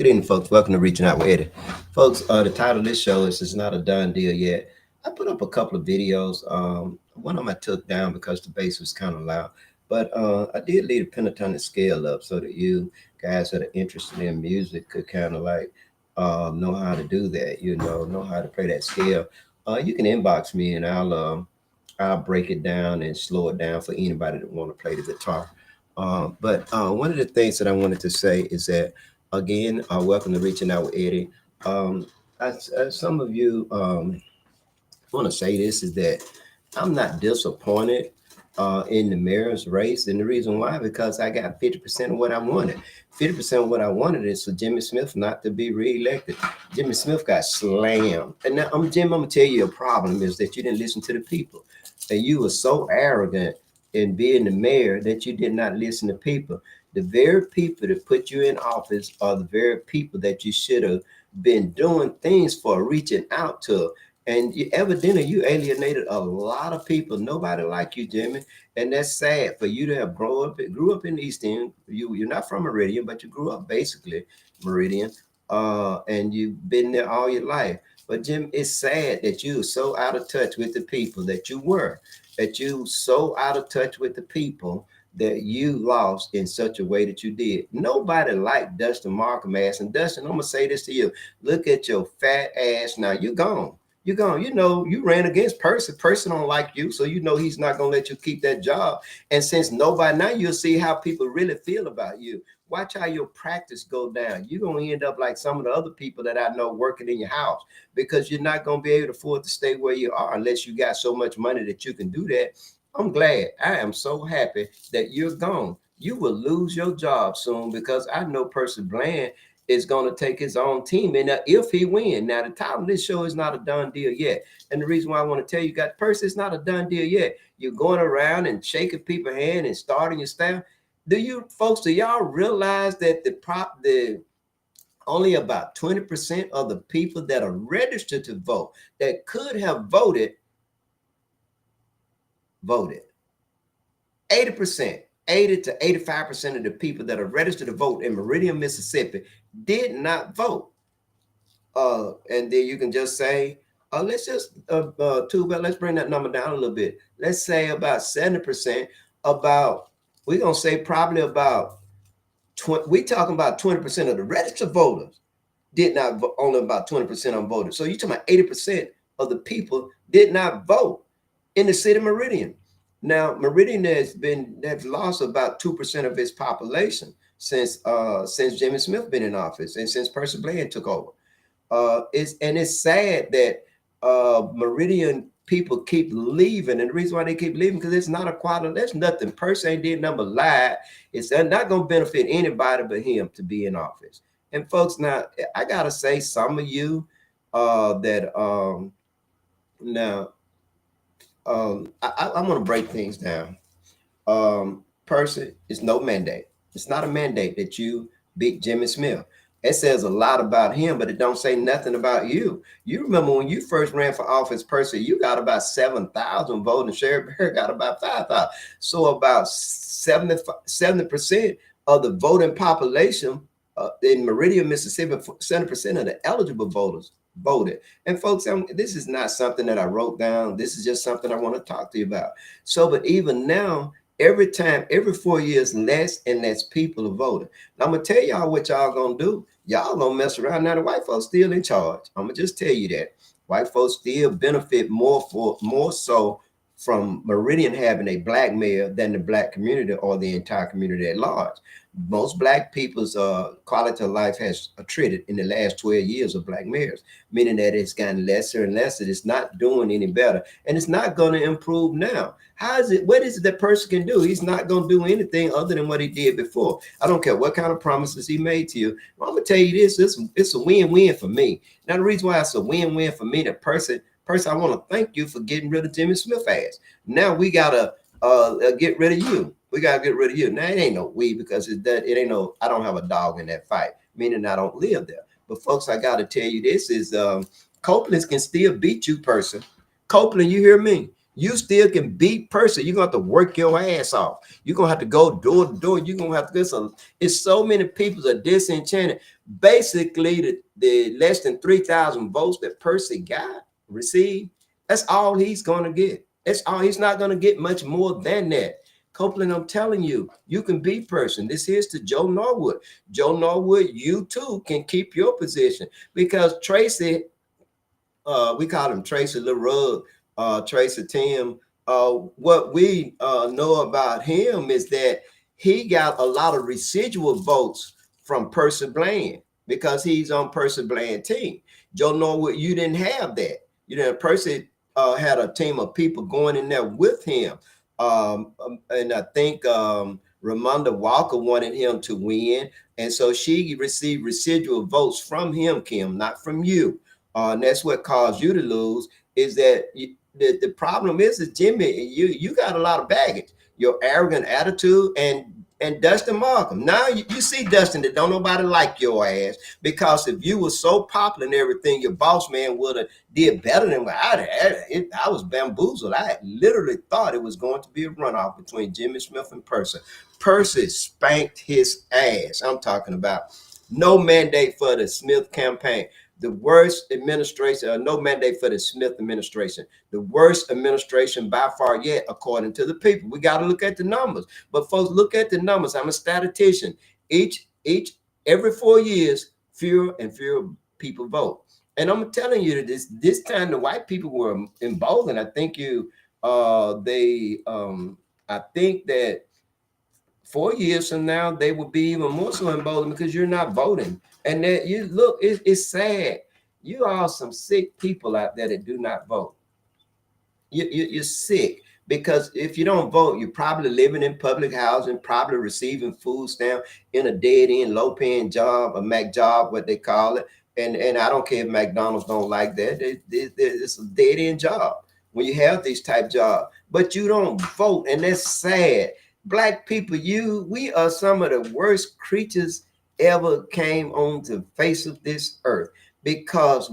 Good evening, folks. Welcome to Reaching Out with Eddie. Folks, the title of this show is It's Not a Done Deal Yet. I put up a couple of videos. One of them I took down because the bass was kind of loud. But I did leave the pentatonic scale up so that you guys that are interested in music could kind of like know how to do that, know how to play that scale. You can inbox me and I'll break it down and slow it down for anybody that want to play the guitar. But one of the things that I wanted to say is that again, welcome to Reaching Out with Eddie. As some of you want to say this is that I'm not disappointed in the mayor's race, and the reason why because I got 50% of what I wanted. 50% of what I wanted is for Jimmy Smith not to be reelected. Jimmy Smith got slammed, and now Jim. I'm gonna tell you a problem is that you didn't listen to the people, and you were so arrogant in being the mayor that you did not listen to people. The very people that put you in office are the very people that you should have been doing things for, reaching out to. And evidently, you alienated a lot of people. Nobody like you, Jimmy, and that's sad for you to have grew up in East End. You're not from Meridian, but you grew up basically Meridian, and you've been there all your life. But Jim, it's sad that you were so out of touch with the people that you so out of touch with the people that you lost in such a way that you did. Nobody liked Dustin Markham ass. And Dustin, I'm gonna say this to you: look at your fat ass now. You gone. You're gone. You ran against Percy. Percy don't like you, so he's not gonna let you keep that job. And since nobody now, you'll see how people really feel about you. Watch how your practice go down. You're gonna end up like some of the other people that I know working in your house because you're not gonna be able to afford to stay where you are unless you got so much money that you can do that. I'm glad. I am so happy that you're gone. You will lose your job soon because I know Percy Bland is going to take his own team. And if he win, now the title of this show is not a done deal yet. And the reason why I want to tell you guys, Percy, it's not a done deal yet. You're going around and shaking people's hand and starting your staff. Do y'all realize that the only about 20% of the people that are registered to vote that could have voted 80%, 80 to 85% of the people that are registered to vote in Meridian, Mississippi did not vote. And then you can just say, let's just let's bring that number down a little bit. Let's say about 70%, we're gonna say probably about 20, we talking about 20% of the registered voters did not vote, only about 20% unvoted. So you're talking about 80% of the people did not vote in the city of Meridian. Now, Meridian has lost about 2% of its population since Jimmy Smith been in office and since Percy Bland took over. It's sad that Meridian people keep leaving, and the reason why they keep leaving because it's not a quality. There's nothing. Percy ain't did number lie. It's not going to benefit anybody but him to be in office. And folks, now I gotta say, some of you that now. I want to break things down. Percy, it's no mandate. It's not a mandate that you beat Jimmy Smith. It says a lot about him, but it don't say nothing about you. You remember when you first ran for office, Percy, you got about 7,000 votes, and Sherry Bear got about 5,000. So about 70% of the voting population in Meridian, Mississippi, 70% of the eligible voters voted. And folks, this is not something that I wrote down. This is just something I want to talk to you about. So, but even now, every 4 years, less and less people are voting. Now, I'm going to tell y'all what y'all going to do. Y'all going to mess around. Now, the white folks still in charge. I'm going to just tell you that. White folks still benefit more so from Meridian having a black mayor than the black community or the entire community at large. Most black people's quality of life has attrited in the last 12 years of black mayors, meaning that it's gotten lesser and lesser. It's not doing any better, and it's not going to improve now. What is it that person can do? He's not going to do anything other than what he did before. I don't care what kind of promises he made to you. Well, I'm going to tell you this, it's a win-win for me. Now, the reason why it's a win-win for me, that person, I want to thank you for getting rid of Jimmy Smith ass. Now we got to get rid of you. We got to get rid of you. Now, it ain't no we because it ain't no, I don't have a dog in that fight, meaning I don't live there. But folks, I got to tell you this is Copeland can still beat you, person. Copeland, you hear me? You still can beat Percy. You're gonna have to work your ass off. You're gonna have to go door to door. You're gonna have to get some. It's so many people are disenchanted. Basically, the less than 3,000 votes that Percy got received, that's all he's gonna get. That's all. He's not gonna get much more than that. Copeland, I'm telling you, you can beat Person. This is to Joe Norwood. Joe Norwood, you too can keep your position because Tracy, we call him Tracy LaRug, Tracy Tim. What we know about him is that he got a lot of residual votes from Percy Bland because he's on Percy Bland team. Joe Norwood, you didn't have that. You know, Percy had a team of people going in there with him. And I think Ramonda Walker wanted him to win. And so she received residual votes from him, Kim, not from you. And that's what caused you to lose is that the problem is Jimmy, you got a lot of baggage, your arrogant attitude and Dustin Markham. Now you see Dustin that don't nobody like your ass because if you were so popular and everything, your boss man would have did better than I was bamboozled. I literally thought it was going to be a runoff between Jimmy Smith and Percy. Percy spanked his ass. I'm talking about no mandate for the Smith campaign. The worst administration, no mandate for the Smith administration. The worst administration by far yet, according to the people. We got to look at the numbers. But folks, look at the numbers. I'm a statistician. Every 4 years, fewer and fewer people vote. And I'm telling you that this time the white people were emboldened. I think I think that 4 years from now, they will be even more so emboldened because you're not voting. And that you look, it's sad. You are some sick people out there that do not vote. You're sick because if you don't vote, you're probably living in public housing, probably receiving food stamp in a dead-end, low-paying job, a Mac job, what they call it. And I don't care if McDonald's don't like that. It's a dead-end job when you have these type jobs, but you don't vote, and that's sad. Black people, we are some of the worst creatures ever came on the face of this earth because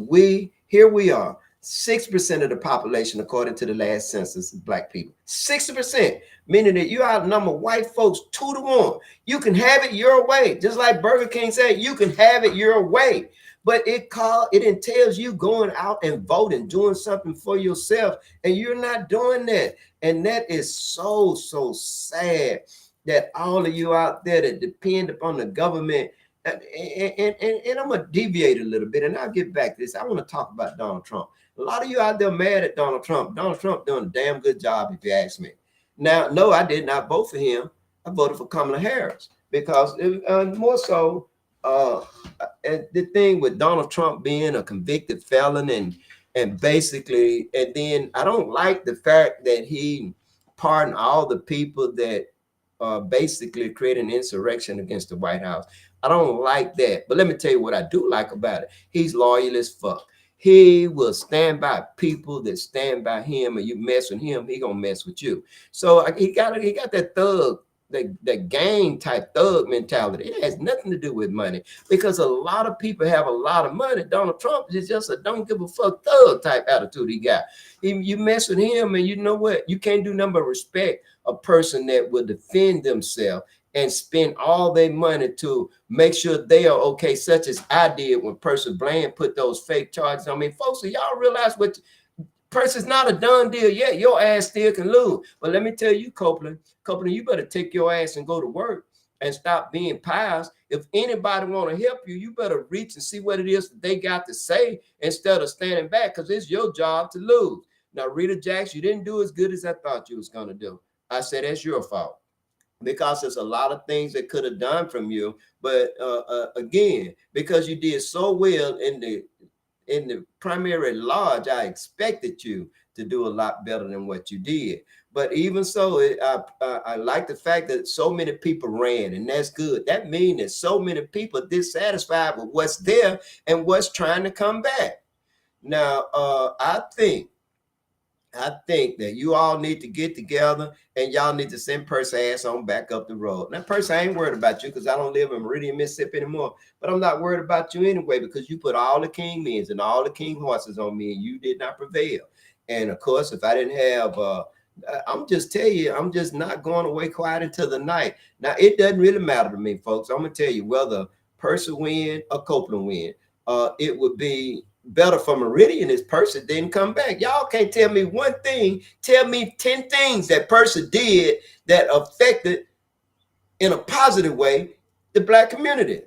here we are, 6% of the population, according to the last census, is black people. 60%, meaning that you outnumber white folks 2-1. You can have it your way, just like Burger King said, you can have it your way. But it entails you going out and voting, doing something for yourself, and you're not doing that. And that is so sad that all of you out there that depend upon the government. And I'm gonna deviate a little bit, and I'll get back to this. I want to talk about Donald Trump. A lot of you out there mad at Donald Trump. Donald Trump doing a damn good job, if you ask me. Now, no, I did not vote for him. I voted for Kamala Harris because more so. And the thing with Donald Trump being a convicted felon and basically, and then I don't like the fact that he pardoned all the people that basically created an insurrection against the White House. I don't like that. But let me tell you what I do like about it. He's loyal as fuck. He will stand by people that stand by him, and you mess with him, he gonna mess with you. So he got that thug, the gang type thug mentality. It has nothing to do with money because a lot of people have a lot of money. Donald Trump is just a don't give a fuck thug type attitude he got. You mess with him, and you know what? You can't do nothing but respect a person that will defend themselves and spend all their money to make sure they are okay, such as I did when Percy Bland put those fake charges on me. Folks, so y'all realize what Percy's not a done deal yet. Your ass still can lose. But let me tell you, Copeland, you better take your ass and go to work and stop being pious. If anybody want to help you, you better reach and see what it is that they got to say instead of standing back, because it's your job to lose. Now, Rita Jackson, you didn't do as good as I thought you was going to do. I said, that's your fault, because there's a lot of things that could have done from you. But again, because you did so well in the primary lodge, I expected you to do a lot better than what you did. But even so, I like the fact that so many people ran, and that's good. That means that so many people are dissatisfied with what's there and what's trying to come back. Now, I think that you all need to get together and y'all need to send Percy ass on back up the road. Now, Percy, I ain't worried about you because I don't live in Meridian, Mississippi anymore. But I'm not worried about you anyway because you put all the king men's and all the king horses on me and you did not prevail. And of course, if I didn't have, I'm just tell you, I'm just not going away quiet into the night. Now, it doesn't really matter to me, folks. I'm gonna tell you whether Percy win or Copeland win. It would be better for Meridian if Percy didn't come back. Y'all can't tell me one thing. Tell me 10 things that Percy did that affected in a positive way the black community.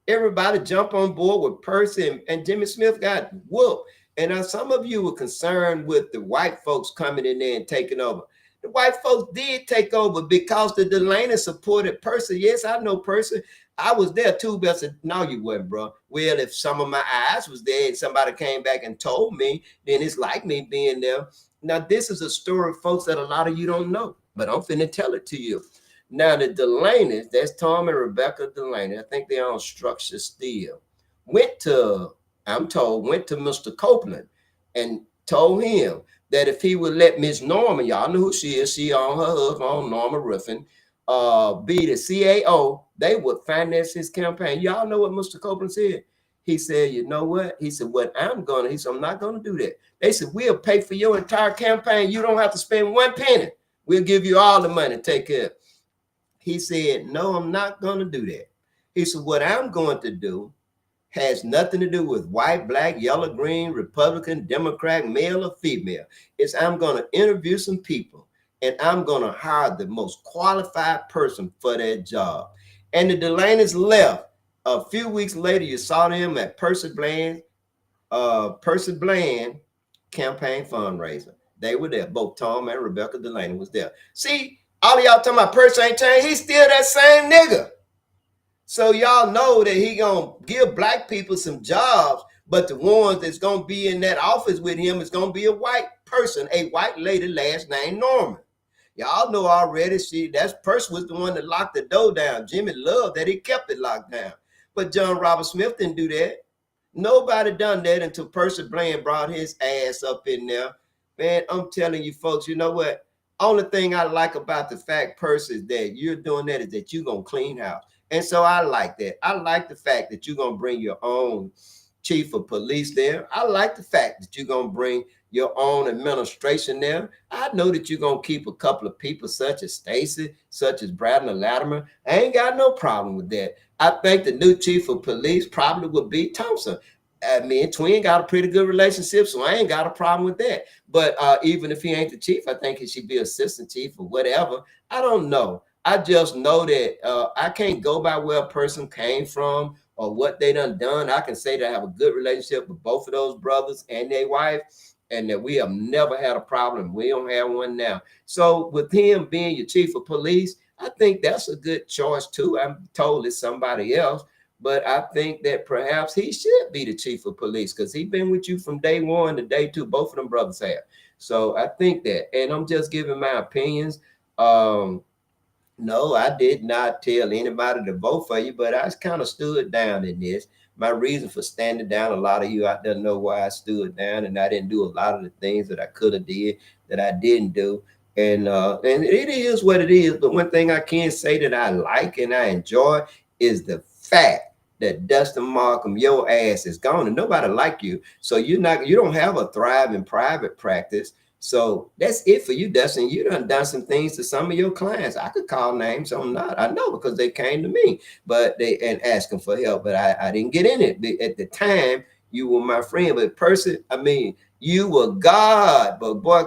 Everybody jump on board with Percy, and Jimmy Smith got whooped. And now some of you were concerned with the white folks coming in there and taking over. The white folks did take over because the Delaney supported Percy. Yes, I know Percy. I was there too, but I said, no, you weren't, bro. Well, if some of my eyes was there and somebody came back and told me, then it's like me being there. Now, this is a story, folks, that a lot of you don't know, but I'm finna tell it to you. Now, the Delaneys, that's Tom and Rebecca Delaney, I think they're on Structure Steel, went to, I'm told, went to Mr. Copeland and told him that if he would let Miss Norma, y'all know who she is, she on her husband, on Norma Ruffin, be the CAO, they would finance his campaign. Y'all know what Mr. Copeland said? He said, you know what? He said, he said, I'm not going to do that. They said, we'll pay for your entire campaign. You don't have to spend one penny. We'll give you all the money. Take care. He said, no, I'm not going to do that. He said, what I'm going to do has nothing to do with white, black, yellow, green, Republican, Democrat, male or female. It's I'm going to interview some people and I'm going to hire the most qualified person for that job. And the Delaneys left. A few weeks later, you saw them at Percy Bland campaign fundraiser. They were there. Both Tom and Rebecca Delaney was there. See, all of y'all talking about Percy ain't changed. He's still that same nigga. So y'all know that he gonna give black people some jobs, but the ones that's gonna be in that office with him is gonna be a white person, a white lady, last name Norman. Y'all know already. That person was the one that locked the door down. Jimmy loved that he kept it locked down, but John Robert Smith didn't do that. Nobody done that until Percy Bland brought his ass up in there. Man, I'm telling you folks, you know what? Only thing I like about the fact, Percy, is that you're doing that is that you're gonna clean house. And so I like that. I like the fact that you're going to bring your own chief of police there. I like the fact that you're going to bring your own administration there. I know that you're going to keep a couple of people such as Stacy, such as Bradley Latimer. I ain't got no problem with that. I think the new chief of police probably would be Thompson. I mean, Twin got a pretty good relationship, so I ain't got a problem with that. But even if he ain't the chief, I think he should be assistant chief or whatever. I don't know. I just know that I can't go by where a person came from or what they done. I can say that I have a good relationship with both of those brothers and their wife, and that we have never had a problem. We don't have one now. So with him being your chief of police, I think that's a good choice too. I'm told it's somebody else, but I think that perhaps he should be the chief of police because he's been with you from day one to day two. Both of them brothers have. So I think that, and I'm just giving my opinions. No, I did not tell anybody to vote for you, but I kind of stood down in this. My reason for standing down, a lot of you out there know why I stood down, and I didn't do a lot of the things that I could have did that I didn't do. And it is what it is. But one thing I can say that I like and I enjoy is the fact that Dustin Markham, your ass is gone, and nobody like you. So you don't have a thriving private practice. So that's it for you, Dustin. You done some things to some of your clients. I could call names, I'm not. I know because they came to me, but they and asking for help. But I didn't get in it at the time. You were my friend, but person, I mean, you were God. But boy,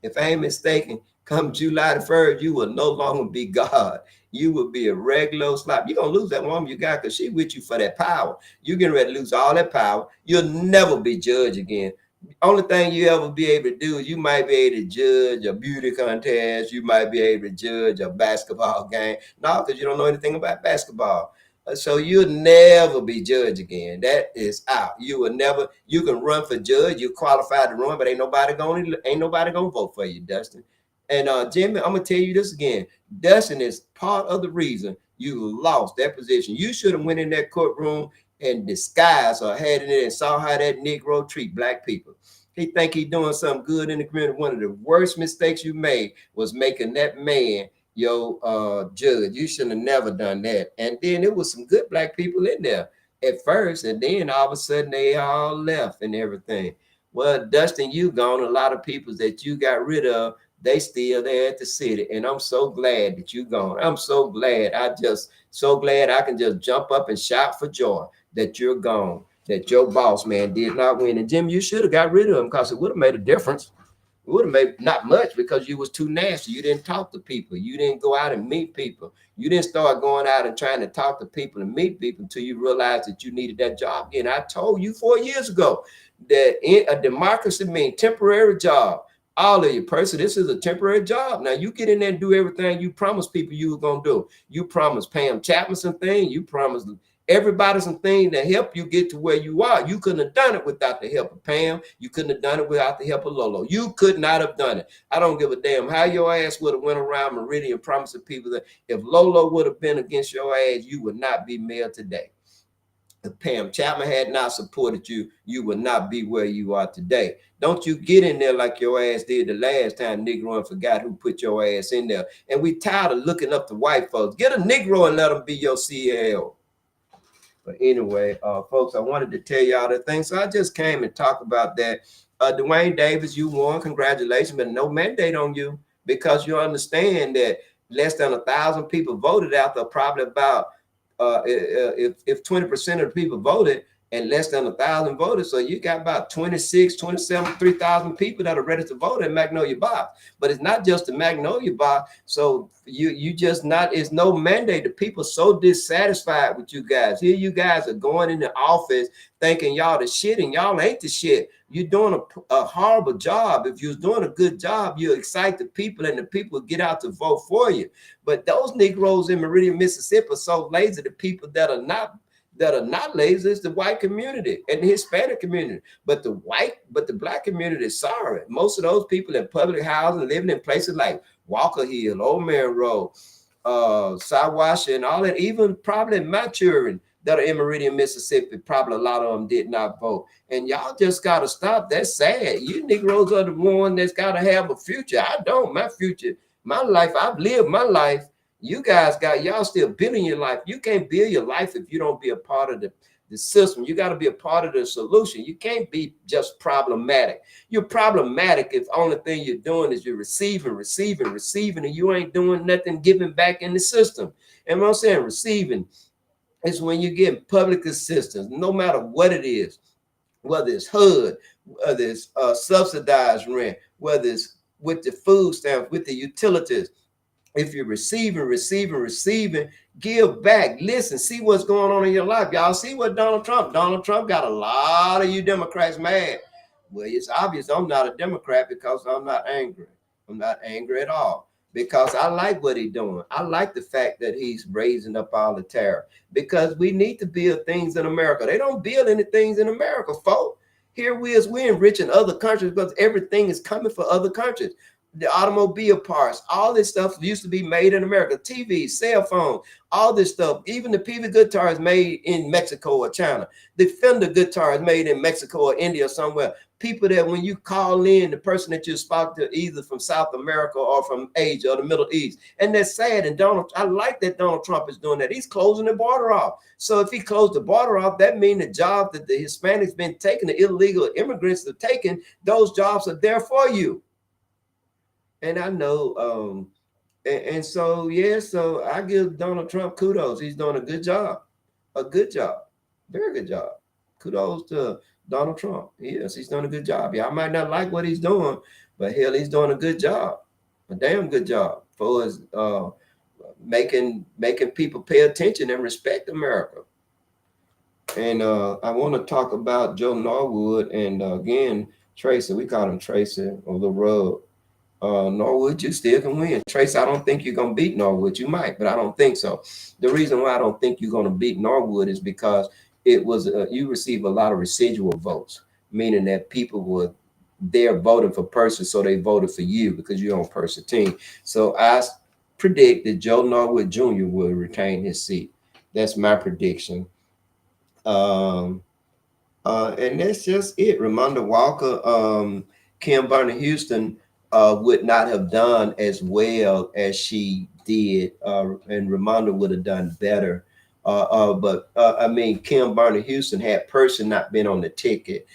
if I ain't mistaken, come July the 1st, you will no longer be God. You will be a regular slop. You're gonna lose that woman you got because she with you for that power. You're getting ready to lose all that power. You'll never be judged again. Only thing you ever be able to do is you might be able to judge a beauty contest. You might be able to judge a basketball game. No, because you don't know anything about basketball. So you'll never be judged again. That is out. You will never. You can run for judge. You're qualified to run, but ain't nobody gonna vote for you, Dustin. And Jimmy, I'm gonna tell you this again. Dustin is part of the reason you lost that position. You should have went in that courtroom and disguise or had it and saw how that Negro treat black people. He think he doing something good in the community. One of the worst mistakes you made was making that man your judge. You should have never done that. And then there was some good black people in there at first, and then all of a sudden they all left and everything. Well, Dustin, you gone. A lot of people that you got rid of, they still there at the city. And I'm so glad that you gone. I'm so glad. I just so glad I can just jump up and shout for joy that you're gone. That your boss man did not win. And Jim, you should have got rid of him because it would have made a difference. It would have made not much because you was too nasty. You didn't talk to people. You didn't go out and meet people. You didn't start going out and trying to talk to people and meet people until you realized that you needed that job again. I told you 4 years ago that a democracy means temporary job. All of you, person, this is a temporary job. Now you get in there and do everything you promised people you were gonna do. You promised Pam Chapman some things. You promised everybody some things that help you get to where you are. You couldn't have done it without the help of Pam. You couldn't have done it without the help of Lolo. You could not have done it. I don't give a damn how your ass would have went around Meridian promising people that if Lolo would have been against your ass, you would not be mayor today. If Pam Chapman had not supported you, you would not be where you are today. Don't you get in there like your ass did the last time, Negro, and forgot who put your ass in there. And we tired of looking up to white folks. Get a Negro and let them be your CAO. But anyway, folks, I wanted to tell y'all the thing. So I just came and talked about that. Dwayne Davis, you won. Congratulations, but no mandate on you because you understand that less than 1,000 people voted out there, probably about if 20% of the people voted and less than 1,000 voted, so you got about 26, 27, 3,000 people that are ready to vote in Magnolia Box. But it's not just the Magnolia Box. So you just not, it's no mandate. The people so dissatisfied with you guys. Here you guys are going in the office thinking y'all the shit, and y'all ain't the shit. You're doing a horrible job. If you're doing a good job, you excite the people, and the people get out to vote for you. But those Negroes in Meridian, Mississippi are so lazy. The people that are not lazy is the white community and the Hispanic community. But the black community is sorry. Most of those people in public housing living in places like Walker Hill, Old Man Road, Sawasha, and all that, even probably my children that are in Meridian, Mississippi, probably a lot of them did not vote. And y'all just got to stop. That's sad. You Negroes are the one that's got to have a future. I don't. My future, my life, I've lived my life. You guys y'all still building your life. You can't build your life if you don't be a part of the system. You got to be a part of the solution. You can't be just problematic. You're problematic if the only thing you're doing is you're receiving, and you ain't doing nothing giving back in the system. And what I'm saying, receiving is when you get public assistance, no matter what it is, whether it's HUD, whether it's subsidized rent, whether it's with the food stamps, with the utilities. If you're receiving, give back. Listen, see what's going on in your life. Y'all see what Donald Trump got a lot of you Democrats mad. Well, it's obvious I'm not a Democrat because I'm not angry. I'm not angry at all because I like what he's doing. I like the fact that he's raising up all the tariff because we need to build things in America. They don't build any things in America, folks. Here we're enriching other countries because everything is coming for other countries. The automobile parts, all this stuff used to be made in America. TV, cell phone, all this stuff. Even the PV guitar is made in Mexico or China. The Fender guitar is made in Mexico or India or somewhere. People that when you call in, the person that you spoke to either from South America or from Asia or the Middle East. And that's sad. And I like that Donald Trump is doing that. He's closing the border off. So if he closed the border off, that means the job that the Hispanics been taking, the illegal immigrants have taken, those jobs are there for you. And I know, and so, yeah, so I give Donald Trump kudos. He's doing a good job, very good job. Kudos to Donald Trump. Yes, he's doing a good job. Yeah, I might not like what he's doing, but hell, he's doing a good job, a damn good job for his making people pay attention and respect America. And I want to talk about Joe Norwood and again, Tracy. We call him Tracy or the Rub. Norwood, you still can win. Trace, I don't think you're going to beat Norwood. You might, but I don't think so. The reason why I don't think you're going to beat Norwood is because it was you receive a lot of residual votes, meaning that people were there voting for Percy, so they voted for you because you're on Percy team. So I predict that Joe Norwood Jr. will retain his seat. That's my prediction. And that's just it. Ramonda Walker, Kim Bernie Houston would not have done as well as she did, and Ramonda would have done better. But I mean, Kim Bernie Houston, had Percy not been on the ticket,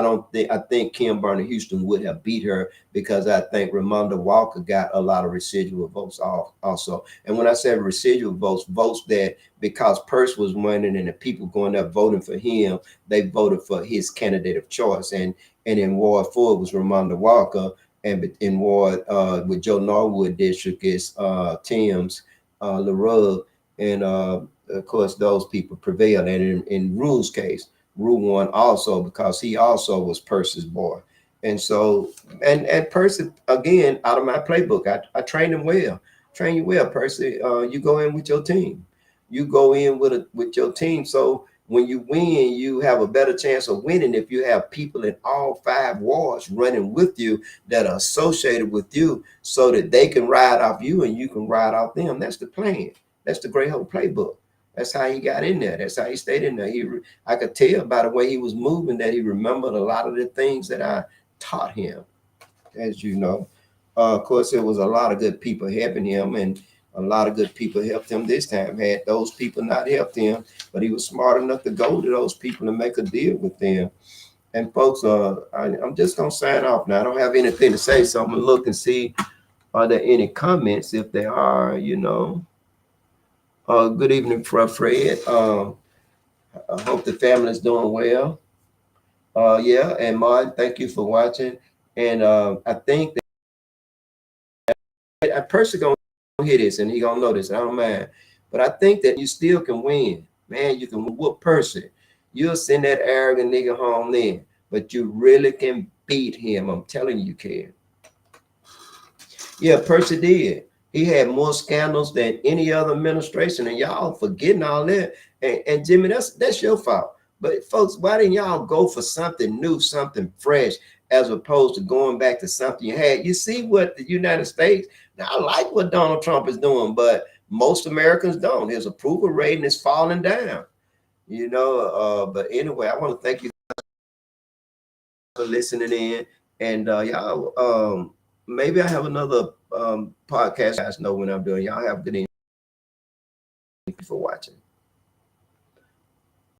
I think Kim Burner Houston would have beat her because I think Ramonda Walker got a lot of residual votes also. And when I say residual votes, votes that because Purse was winning and the people going up voting for him, they voted for his candidate of choice. And in Ward 4 was Ramonda Walker, and in Ward with Joe Norwood district is Tim's LaRue, and of course those people prevailed. And in Rule's case, Rule won also because he also was Purse's boy. And so, and Percy, again, out of my playbook, I train him well. Train you well, Percy. You go in with your team. You go in with your team. So when you win, you have a better chance of winning if you have people in all 5 wards running with you that are associated with you so that they can ride off you and you can ride off them. That's the plan. That's the Great Hope playbook. That's how he got in there. That's how he stayed in there. I could tell by the way he was moving that he remembered a lot of the things that I taught him, as you know. Of course, there was a lot of good people helping him, and a lot of good people helped him this time. Had those people not helped him, but he was smart enough to go to those people and make a deal with them. And folks, I'm just gonna sign off now. I don't have anything to say, so I'm gonna look and see are there any comments. If there are, you know. Good evening, Fred. I hope the family is doing well. Yeah, and Martin, thank you for watching. And I think that a person gonna hear this and he gonna know this. I don't mind, but I think that you still can win, man. You can whoop Percy. You'll send that arrogant nigga home then, but you really can beat him. I'm telling you, you can. Yeah, Percy did. He had more scandals than any other administration, and y'all forgetting all that. And Jimmy, that's your fault. But folks, why didn't y'all go for something new, something fresh, as opposed to going back to something you had? You see what the United States, now I like what Donald Trump is doing, but most Americans don't. His approval rating is falling down, you know. But anyway, I want to thank you for listening in. And y'all, maybe I have another podcast. You guys know when I'm doing. Y'all have a good evening. Thank you for watching.